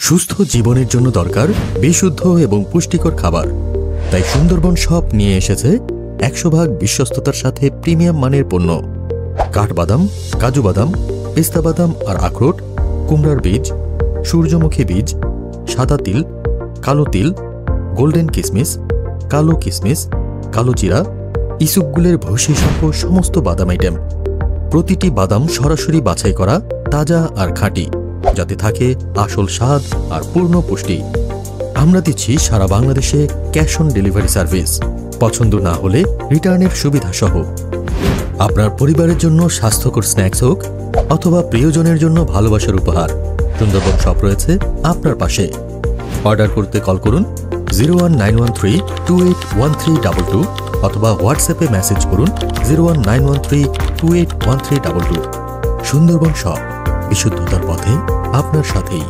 সুস্থ জীবনের জন্য দরকার বিশুদ্ধ এবং পুষ্টিকর খাবার। তাই সুন্দরবন শপ নিয়ে এসেছে 100% বিশ্বস্ততার সাথে প্রিমিয়াম মানের পণ্য। কাঠবাদাম, কাজু বাদাম, পেস্তা বাদাম আর আখরোট, কুমড়ার বীজ, সূর্যমুখী বীজ, সাদা তিল, কালো তিল, গোল্ডেন কিসমিস, কালো কিসমিস, কালো জিরা, ইসুপগুলের ভুসি সহ সমস্ত বাদাম আইটেম। প্রতিটি বাদাম সরাসরি বাছাই করা, তাজা আর খাঁটি, যাতে থাকে আসল স্বাদ আর পূর্ণ পুষ্টি। আমরা দিচ্ছি সারা বাংলাদেশে ক্যাশ অন ডেলিভারি সার্ভিস। পছন্দ না হলে রিটার্নের সুবিধা সহ। আপনার পরিবারের জন্য স্বাস্থ্যকর স্ন্যাক্স হোক অথবা প্রিয়জনের জন্য ভালোবাসার উপহার, সুন্দরবন শপ রয়েছে আপনার পাশে। অর্ডার করতে কল করুন 01913281322 অথবা হোয়াটসঅ্যাপে মেসেজ করুন 01913281322। সুন্দরবন শপ, বিশুদ্ধতার পথে আপনার সাথেই।